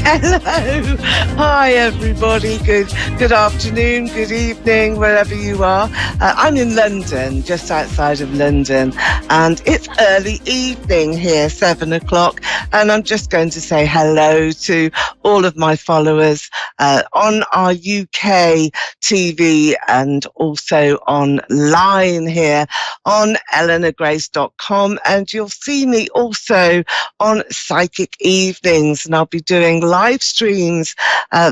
Hello. Hi, everybody. Good afternoon, good evening, wherever you are. I'm in London, just outside of London, and it's early evening here, 7 o'clock. And I'm just going to say hello to all of my followers on our UK TV and also online here on eleanorgrace.com. And you'll see me also on Psychic Evenings, and I'll be doing live streams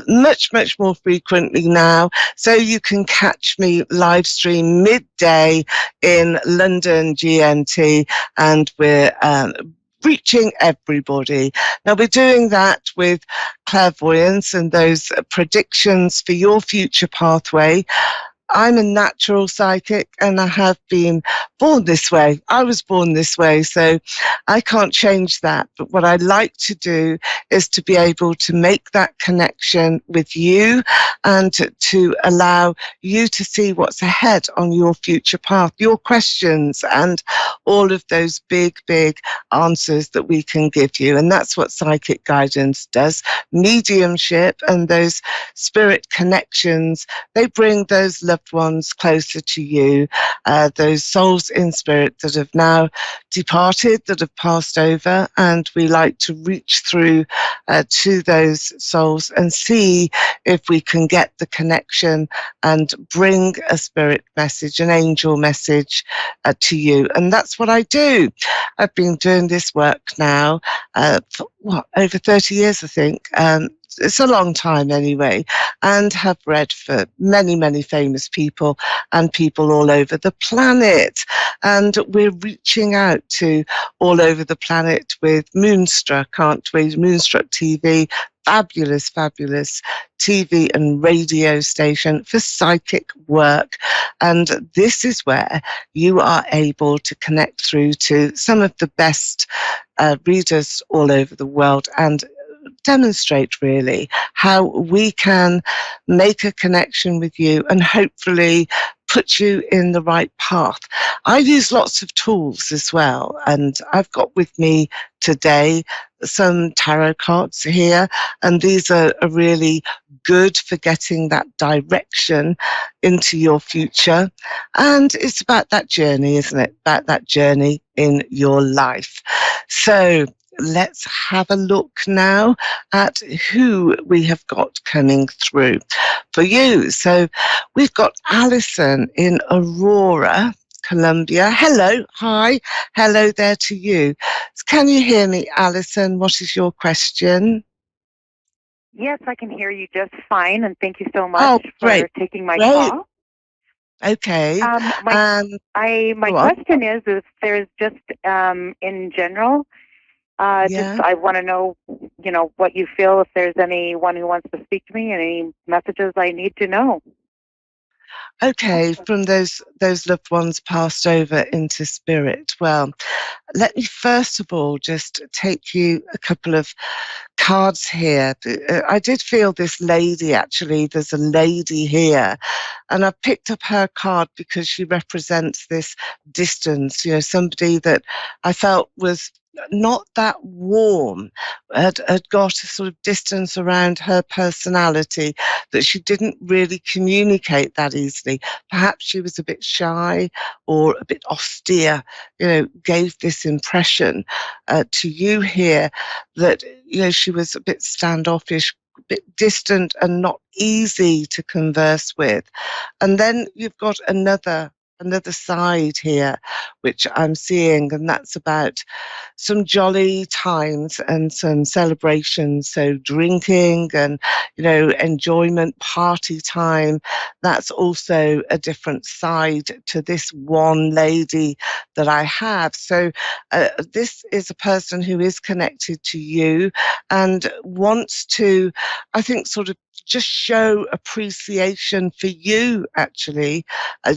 much more frequently now. So you can catch me live stream midday in London GMT, and we're reaching everybody. Now we're doing that with clairvoyance and those predictions for your future pathway. I'm a natural psychic and I have been born this way. I was born this way, so I can't change that. But what I like to do is to be able to make that connection with you and to allow you to see what's ahead on your future path, your questions and all of those big answers that we can give you. And that's what psychic guidance does. Mediumship and those spirit connections, they bring those loved ones closer to you, those souls in spirit that have now departed, that have passed over, and we like to reach through to those souls and see if we can get the connection and bring a spirit message, an angel message to you. And that's what I do. I've been doing this work now for over 30 years, I think. It's a long time anyway, and have read for many famous people and people all over the planet. And we're reaching out to all over the planet with Moonstruck, aren't we? Moonstruck TV, fabulous TV and radio station for psychic work. And this is where you are able to connect through to some of the best readers all over the world and demonstrate really how we can make a connection with you and hopefully put you in the right path. I use lots of tools as well, and I've got with me today some tarot cards here, and these are really good for getting that direction into your future. And it's about that journey, isn't it? About that journey in your life. So let's have a look now at who we have got coming through for you. So we've got Alison in Aurora, Colombia. Hello. Hi. Hello there to you. Can you hear me, Alison? What is your question? Yes, I can hear you just fine, and thank you so much for taking my call. Okay. My question is if there's just in general, I want to know, what you feel, if there's anyone who wants to speak to me, and any messages I need to know. Okay, from those loved ones passed over into spirit. Well, let me first of all just take you a couple of cards here. I did feel this lady, actually, there's a lady here, and I picked up her card because she represents this distance, somebody that I felt was not that warm, had got a sort of distance around her personality, that she didn't really communicate that easily. Perhaps she was a bit shy or a bit austere, gave this impression to you here that, she was a bit standoffish, a bit distant and not easy to converse with. And then you've got another side here, which I'm seeing, and that's about some jolly times and some celebrations. So drinking and, enjoyment, party time. That's also a different side to this one lady that I have. So this is a person who is connected to you and wants to, I think, sort of just show appreciation for you, actually.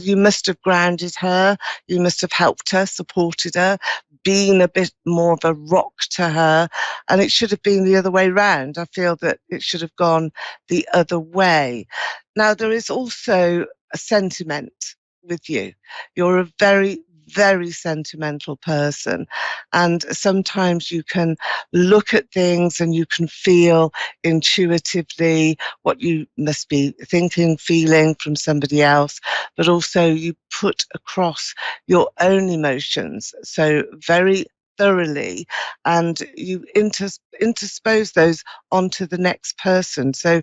You must have grounded her, you must have helped her, supported her, been a bit more of a rock to her, and it should have been the other way round. I feel that it should have gone the other way. Now, there is also a sentiment with you. You're a very, very sentimental person. And sometimes you can look at things and you can feel intuitively what you must be thinking, feeling from somebody else, but also you put across your own emotions so very thoroughly, and you interspose those onto the next person. So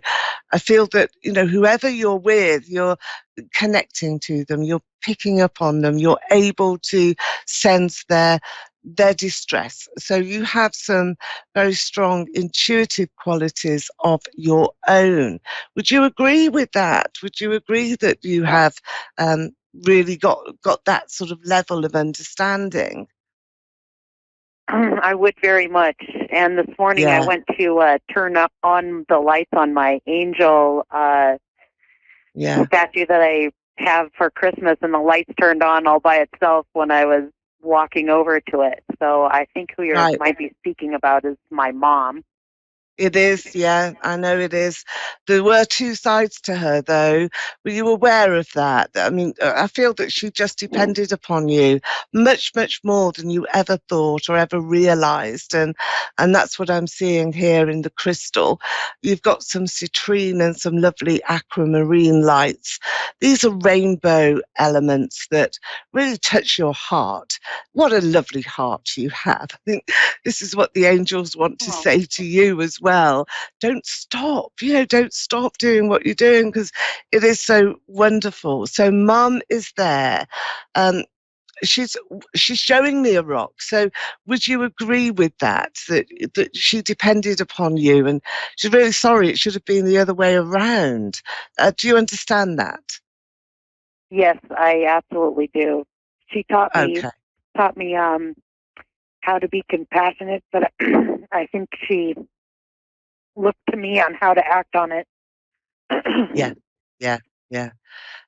I feel that, whoever you're with, you're connecting to them, you're picking up on them, you're able to sense their distress. So you have some very strong intuitive qualities of your own. Would you agree with that? Would you agree that you have really got that sort of level of understanding? I would very much. And this morning I Yeah, went to turn up on the lights on my angel yeah. statue that I have for Christmas, and the lights turned on all by itself when I was walking over to it. So I think who you Right. might be speaking about is my mom. It is, yeah, I know it is. There were two sides to her, though. Were you aware of that? I mean, I feel that she just depended upon you much, much more than you ever thought or ever realized. And that's what I'm seeing here in the crystal. You've got some citrine and some lovely aquamarine lights. These are rainbow elements that really touch your heart. What a lovely heart you have. I think this is what the angels want to Oh. say to you as well. Don't stop, don't stop doing what you're doing, because it is so wonderful. So mum is there. Um, she's she's showing me a rock. So would you agree with that she depended upon you, and she's really sorry it should have been the other way around? Do you understand that? Yes, I absolutely do. She Okay. taught me how to be compassionate, but I think she looked to me on how to act on it. Yeah. Yeah. Yeah.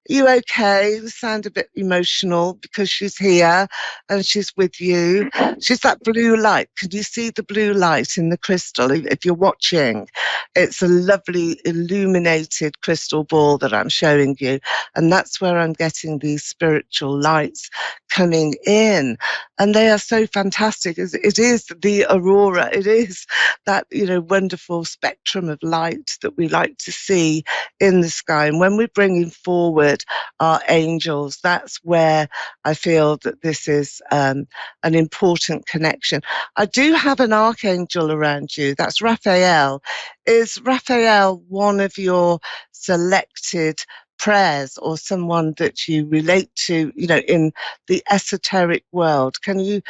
You okay? You sound a bit emotional because she's here and she's with you. She's that blue light. Can you see the blue light in the crystal? If you're watching, it's a lovely illuminated crystal ball that I'm showing you. And that's where I'm getting these spiritual lights coming in. And they are so fantastic. It is the aurora. It is that, wonderful spectrum of light that we like to see in the sky. And when we're bringing forward our angels, that's where I feel that this is an important connection. I do have an archangel around you. That's Raphael. Is Raphael one of your selected prayers, or someone that you relate to, in the esoteric world? Can you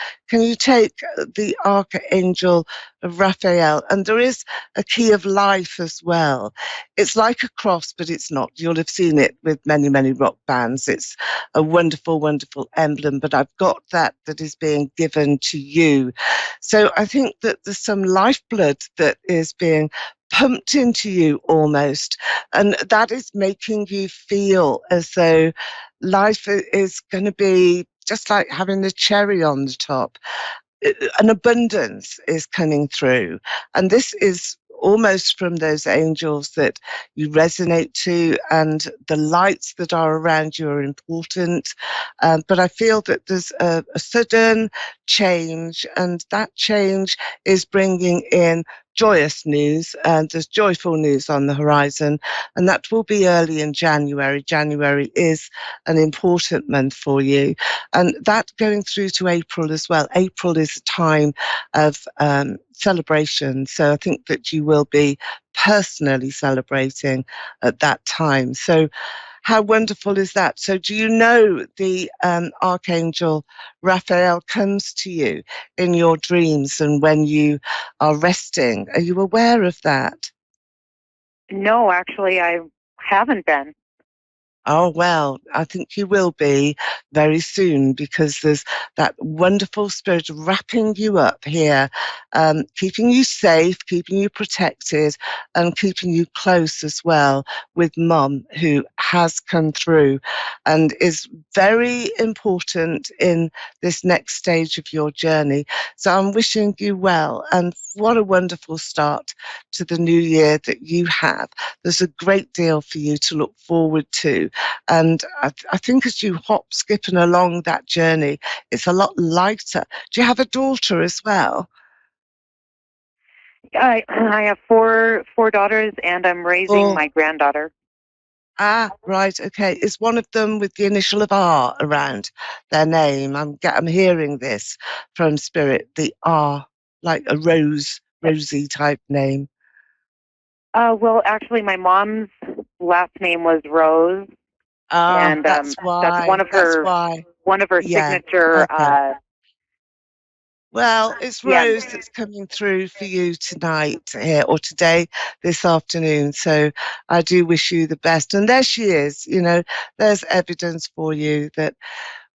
take the archangel of Raphael? And there is a key of life as well. It's like a cross, but it's not. You'll have seen it with many, many rock bands. It's a wonderful, wonderful emblem, but I've got that is being given to you. So I think that there's some lifeblood that is being pumped into you almost, and that is making you feel as though life is going to be just like having the cherry on the top. An abundance is coming through. And this is almost from those angels that you resonate to, and the lights that are around you are important. But I feel that there's a sudden change, and that change is bringing in joyous news, and there's joyful news on the horizon, and that will be early in January. January is an important month for you, and that going through to April as well. April is a time of celebration, so I think that you will be personally celebrating at that time. So how wonderful is that? So do you know the Archangel Raphael comes to you in your dreams and when you are resting? Are you aware of that? No, actually, I haven't been. Oh, well, I think you will be very soon, because there's that wonderful spirit wrapping you up here, keeping you safe, keeping you protected, and keeping you close as well with Mum, who has come through and is very important in this next stage of your journey. So I'm wishing you well, and what a wonderful start to the new year that you have. There's a great deal for you to look forward to. And I think as you hop, skipping along that journey, it's a lot lighter. Do you have a daughter as well? I have four daughters, and I'm raising Or my granddaughter. right, okay. Is one of them with the initial of R around their name? I'm hearing this from Spirit, the R, like a rosy type name. Well, actually, my mom's last name was Rose, and That's that's why. That's why. one of her Yeah. signature. Okay. Well, it's Yeah. Rose that's coming through for you tonight here or today, this afternoon. So I do wish you the best. And there she is. There's evidence for you that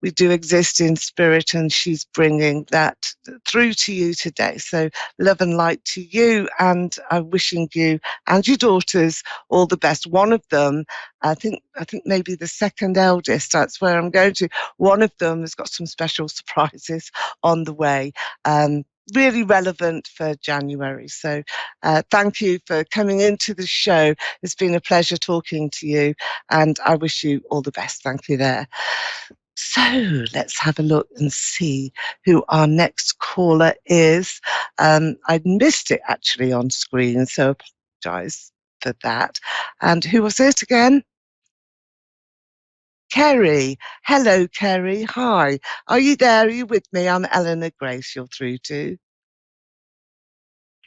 we do exist in spirit, and she's bringing that through to you today. So love and light to you, and I'm wishing you and your daughters all the best. One of them, I think maybe the second eldest, that's where I'm going to. One of them has got some special surprises on the way. Really relevant for January. So thank you for coming into the show. It's been a pleasure talking to you, and I wish you all the best. Thank you there. So let's have a look and see who our next caller is. I missed it actually on screen, so apologise for that. And who was it again? Kerry. Hello, Kerry. Hi. Are you there? Are you with me? I'm Eleanor Grace, you're through to.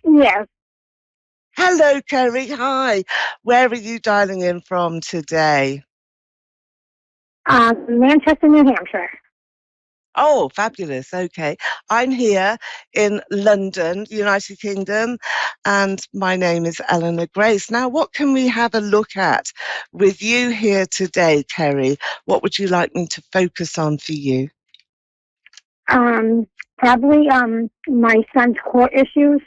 Yes. Hello, Kerry. Hi. Where are you dialing in from today? Manchester, New Hampshire. Oh, fabulous. Okay. I'm here in London, United Kingdom, and my name is Eleanor Grace. Now, what can we have a look at with you here today, Kerry? What would you like me to focus on for you? Probably my son's court issues.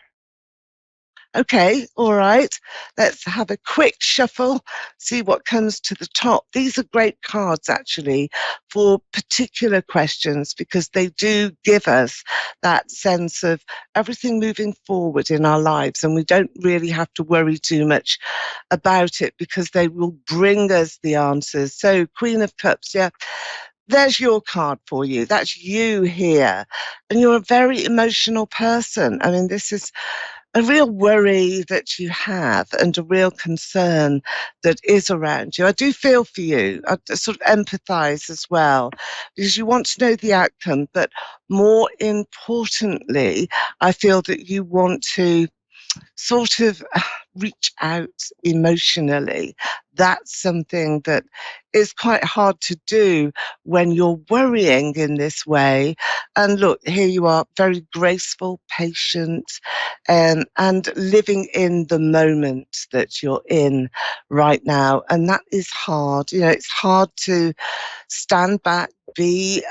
Okay, all right. Let's have a quick shuffle, see what comes to the top. These are great cards, actually, for particular questions because they do give us that sense of everything moving forward in our lives, and we don't really have to worry too much about it because they will bring us the answers. So, Queen of Cups, yeah. There's your card for you. That's you here. And you're a very emotional person. I mean, this is a real worry that you have and a real concern that is around you. I do feel for you. I sort of empathize as well because you want to know the outcome. But more importantly, I feel that you want to sort of reach out emotionally. That's something that is quite hard to do when you're worrying in this way. And look, here you are, very graceful, patient, and living in the moment that you're in right now. And that is hard. It's hard to stand back, be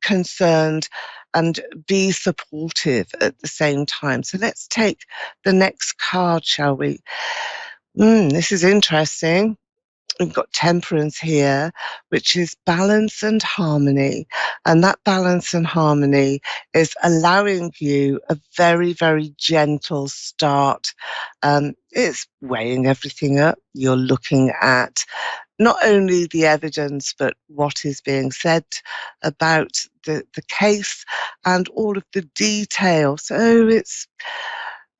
concerned, and be supportive at the same time. So let's take the next card, shall we? This is interesting. We've got Temperance here, which is balance and harmony. And that balance and harmony is allowing you a very, very gentle start. It's weighing everything up. You're looking at not only the evidence, but what is being said about the case and all of the details. So it's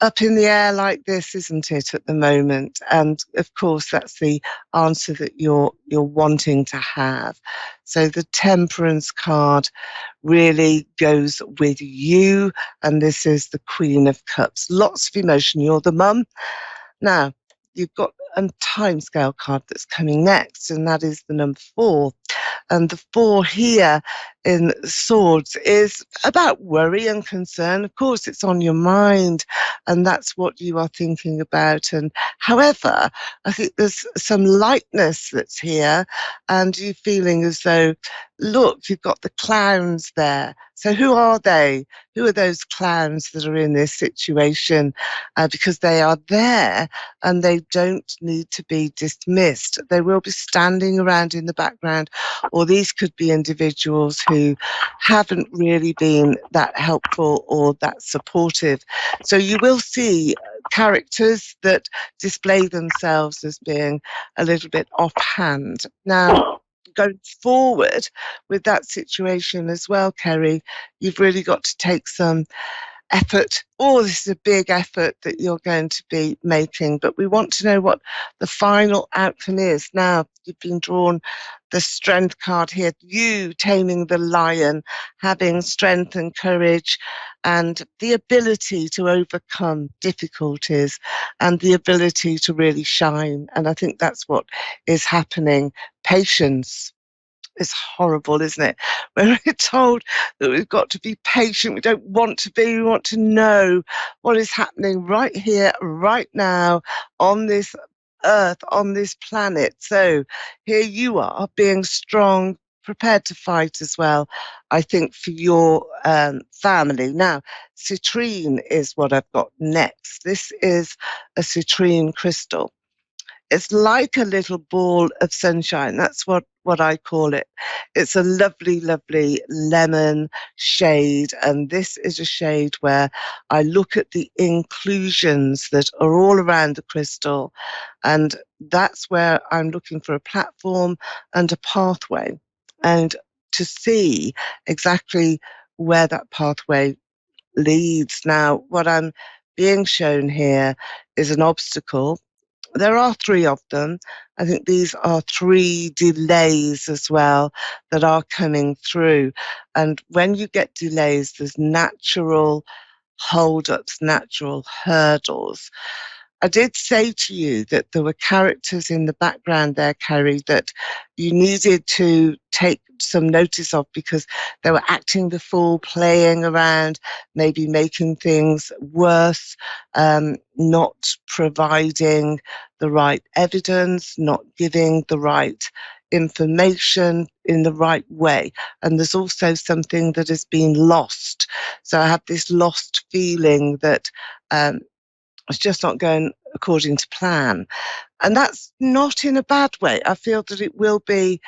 up in the air like this, isn't it, at the moment? And of course, that's the answer that you're wanting to have. So the Temperance card really goes with you, and this is the Queen of Cups. Lots of emotion. You're the mum. Now, you've got a timescale card that's coming next, and that is the number 4. And the 4 here in Swords is about worry and concern. Of course, it's on your mind, and that's what you are thinking about. And however, I think there's some lightness that's here, and you feeling as though, look, you've got the clowns there. So who are they? Who are those clowns that are in this situation? Because they are there and they don't need to be dismissed. They will be standing around in the background, or these could be individuals who haven't really been that helpful or that supportive. So you will see characters that display themselves as being a little bit offhand. Now, going forward with that situation as well, Kerry, you've really got to take some effort. Oh, this is a big effort that you're going to be making, but we want to know what the final outcome is. Now, you've been drawn the strength card here, you taming the lion, having strength and courage and the ability to overcome difficulties and the ability to really shine. And I think that's what is happening. Patience. It's horrible, isn't it? When we're told that we've got to be patient, we don't want to be, we want to know what is happening right here, right now, on this earth, on this planet. So here you are, being strong, prepared to fight as well, I think, for your family. Now, citrine is what I've got next. This is a citrine crystal. It's like a little ball of sunshine. That's what I call it. It's a lovely, lovely lemon shade. And this is a shade where I look at the inclusions that are all around the crystal. And that's where I'm looking for a platform and a pathway. And to see exactly where that pathway leads. Now, what I'm being shown here is an obstacle. There are 3 of them. I think these are 3 delays as well that are coming through. And when you get delays, there's natural hold-ups, natural hurdles. I did say to you that there were characters in the background there, Kerry, that you needed to take some notice of because they were acting the fool, playing around, maybe making things worse, not providing the right evidence, not giving the right information in the right way. And there's also something that has been lost. So I have this lost feeling that it's just not going according to plan. And that's not in a bad way. I feel that it will be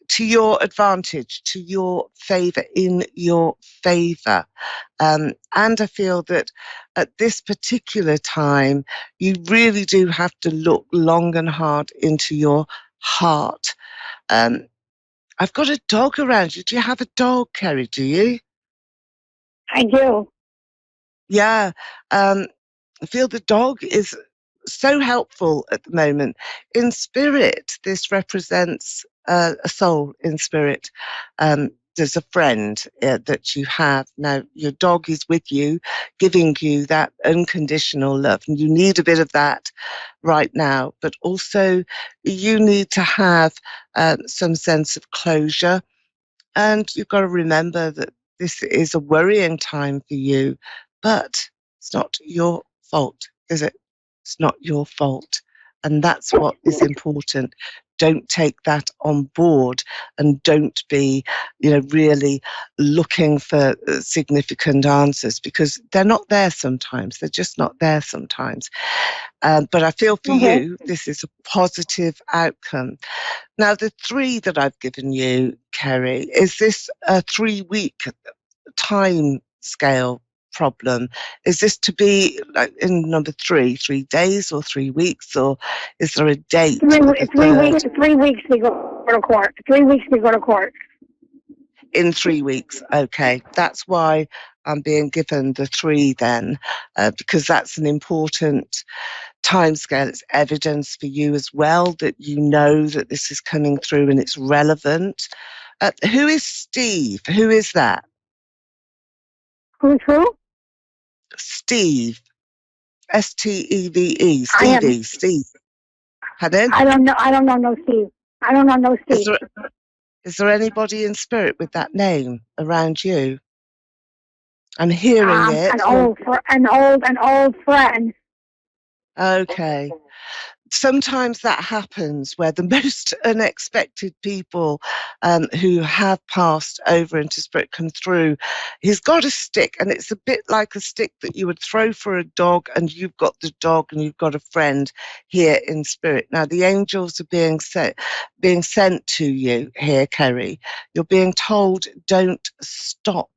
to your advantage, to your favour, in your favour. And I feel that at this particular time, you really do have to look long and hard into your heart. I've got a dog around you. Do you have a dog, Kerry? Do you? I do. Yeah. I feel the dog is so helpful at the moment. In spirit, this represents a soul in spirit. There's a friend that you have. Now, your dog is with you, giving you that unconditional love. And you need a bit of that right now. But also, you need to have some sense of closure. And you've got to remember that this is a worrying time for you, but it's not your fault, is it? It's not your fault. And that's what is important. Don't take that on board and don't be, really looking for significant answers because they're not there sometimes. They're just not there sometimes. But I feel for you, this is a positive outcome. Now, the 3 that I've given you, Kerry, is this a 3-week time scale problem? Is this to be like in number 3 days or 3 weeks, or is there a date? 3 weeks. 3 weeks to go to court. 3 weeks to go to court. In 3 weeks, okay. That's why I'm being given the 3 then, because that's an important timescale. It's evidence for you as well that you know that this is coming through and it's relevant. Who is Steve? Who is that? Who's who? Steve. Steve. Stevie. Steve. Pardon? I don't know. I don't know no Steve. I don't know no Steve. Is there anybody in spirit with that name around you? I'm hearing it. An old friend. Okay. Sometimes that happens where the most unexpected people who have passed over into spirit come through. He's got a stick, and it's a bit like a stick that you would throw for a dog, and you've got the dog and you've got a friend here in spirit. Now, the angels are being sent to you here, Kerry. You're being told, don't stop.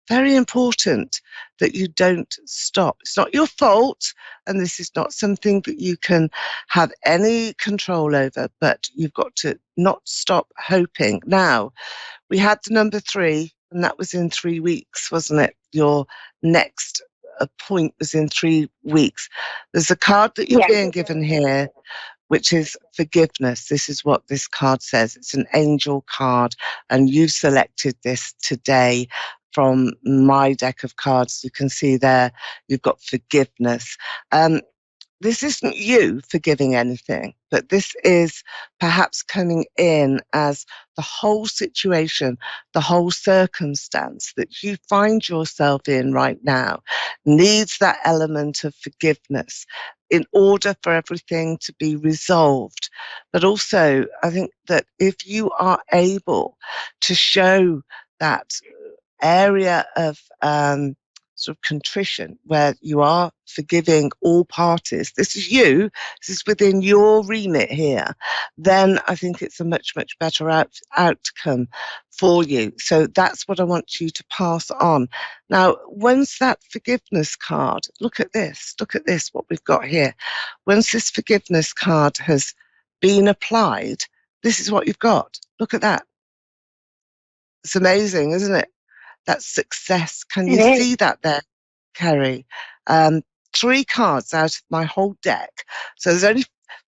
very important that you don't stop. It's not your fault, and this is not something that you can have any control over, but you've got to not stop hoping. Now, we had the number 3, and that was in 3 weeks, wasn't it? Your next point was in 3 weeks. There's a card that you're being given here, which is forgiveness. This is what this card says. It's an angel card, and you've selected this today from my deck of cards. You can see there, you've got forgiveness. This isn't you forgiving anything, but this is perhaps coming in as the whole situation, the whole circumstance that you find yourself in right now needs that element of forgiveness in order for everything to be resolved. But also, I think that if you are able to show that area of sort of contrition where you are forgiving all parties, this is you, this is within your remit here, then I think it's a much, much better outcome for you. So that's what I want you to pass on. Now, once that forgiveness card, look at this, what we've got here. Once this forgiveness card has been applied, this is what you've got. Look at that. It's amazing, isn't it? That's success. Can you see that there, Kerry? 3 cards out of my whole deck. So there's only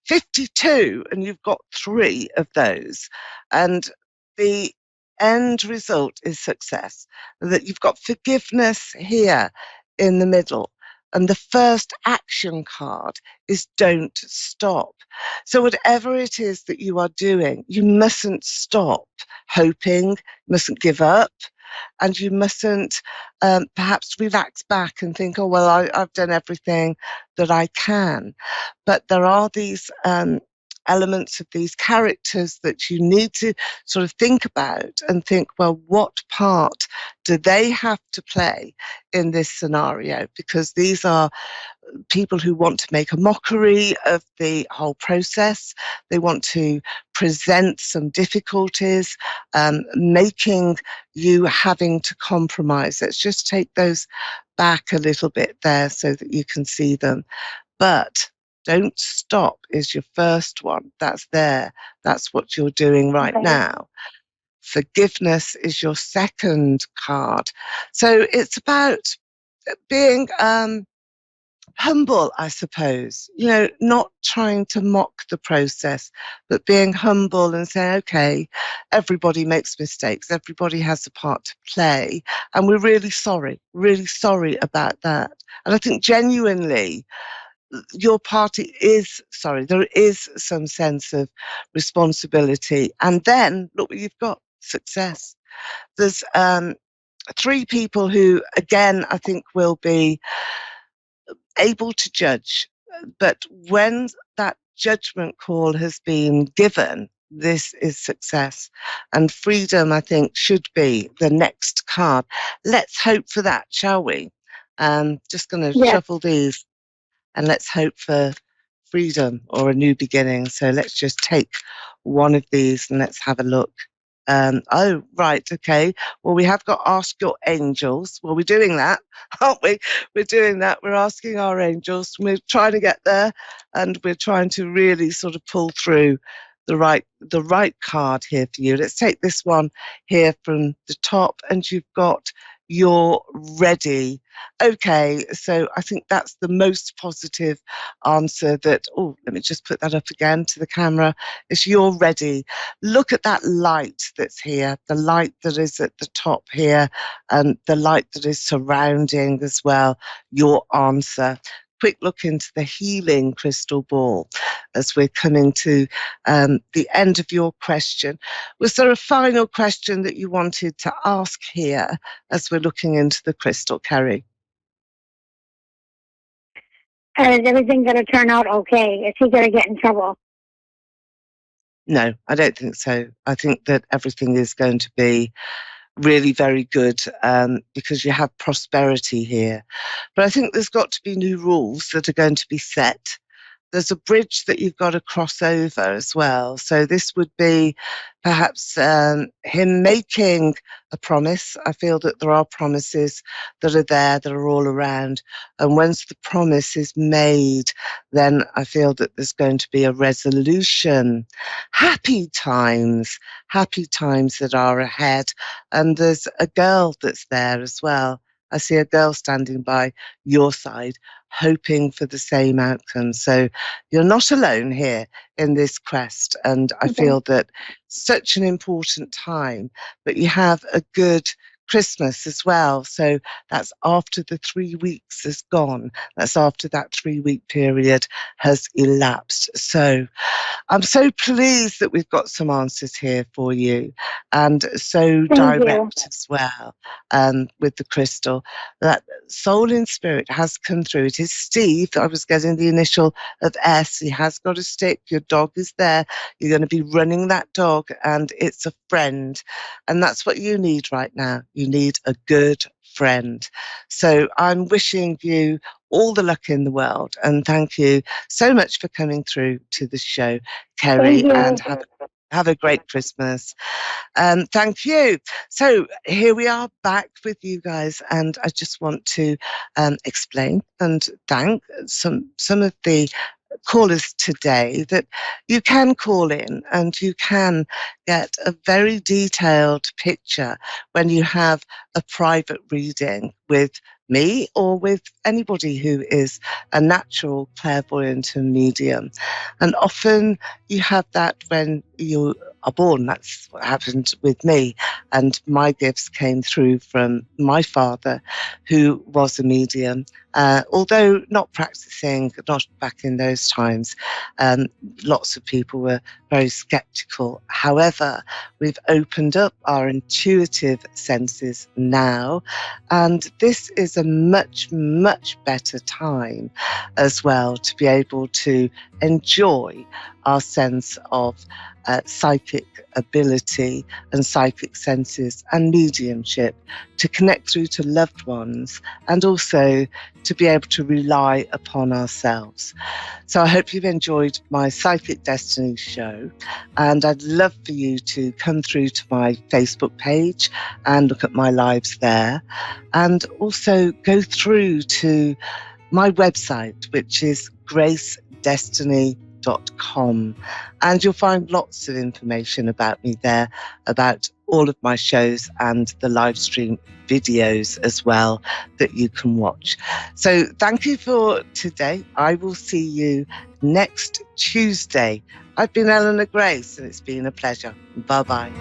52, and you've got 3 of those. And the end result is success. That you've got forgiveness here in the middle. And the first action card is don't stop. So whatever it is that you are doing, you mustn't stop hoping, you mustn't give up. And you mustn't perhaps relax back and think, oh, well, I've done everything that I can. But there are these elements of these characters that you need to sort of think about and think, well, what part do they have to play in this scenario? Because these are people who want to make a mockery of the whole process. They want to present some difficulties, making you having to compromise. Let's just take those back a little bit there so that you can see them. But don't stop is your first one. That's there. That's what you're doing right now. Forgiveness is your second card. So it's about being humble, I suppose, not trying to mock the process, but being humble and saying, okay, everybody makes mistakes. Everybody has a part to play. And we're really sorry about that. And I think genuinely, your party is sorry. There is some sense of responsibility. And then look what you've got, success. There's 3 people who, again, I think will be able to judge. But when that judgment call has been given, this is success. And freedom, I think, should be the next card. Let's hope for that, shall we? Just going to shuffle these. And let's hope for freedom or a new beginning. So let's just take one of these and let's have a look. Oh, right, okay. Well, we have got ask your angels. Well, we're doing that, aren't we? We're doing that. We're asking our angels. We're trying to get there, and we're trying to really sort of pull through the right card here for you. Let's take this one here from the top, and you've got you're ready. Okay, so I think that's the most positive answer that, oh, let me just put that up again to the camera, is you're ready. Look at that light that's here, the light that is at the top here, and the light that is surrounding as well your answer. Quick look into the healing crystal ball as we're coming to the end of your question. Was there a final question that you wanted to ask here as we're looking into the crystal, Kerry? Is everything going to turn out okay? Is he going to get in trouble? No, I don't think so. I think that everything is going to be really very good because you have prosperity here. But I think there's got to be new rules that are going to be set. there's a bridge that you've got to cross over as well. So this would be perhaps him making a promise. I feel that there are promises that are there, that are all around. And once the promise is made, then I feel that there's going to be a resolution. Happy times that are ahead. And there's a girl that's there as well. I see a girl standing by your side, hoping for the same outcome. So you're not alone here in this quest. And I feel that such an important time, but you have a good Christmas as well. So that's after the 3 weeks is gone. That's after that 3-week period has elapsed. So I'm so pleased that we've got some answers here for you, and so direct as well, with the crystal. That soul in spirit has come through. It is Steve. I was getting the initial of S. He has got a stick. Your dog is there. You're going to be running that dog, and it's a friend. And that's what you need right now. You need a good friend. So I'm wishing you all the luck in the world, and thank you so much for coming through to the show, Kerry, and have a great Christmas. Thank you. So here we are back with you guys, and I just want to explain and thank some of the callers today that you can call in and you can get a very detailed picture when you have a private reading with me or with anybody who is a natural clairvoyant and medium. And often you have that when you are born. That's what happened with me. And my gifts came through from my father, who was a medium. Although not practicing, not back in those times, lots of people were very skeptical. However, we've opened up our intuitive senses now, and this is a much, much better time as well to be able to enjoy our sense of psychic ability and psychic senses and mediumship, to connect through to loved ones, and also to be able to rely upon ourselves. So I hope you've enjoyed my Psychic Destiny show, and I'd love for you to come through to my Facebook page and look at my lives there, and also go through to my website, which is gracedestiny.com, and you'll find lots of information about me there, about all of my shows and the live stream videos as well that you can watch. So thank you for today. I will see you next Tuesday. I've been Eleanor Grace, and it's been a pleasure. Bye-bye.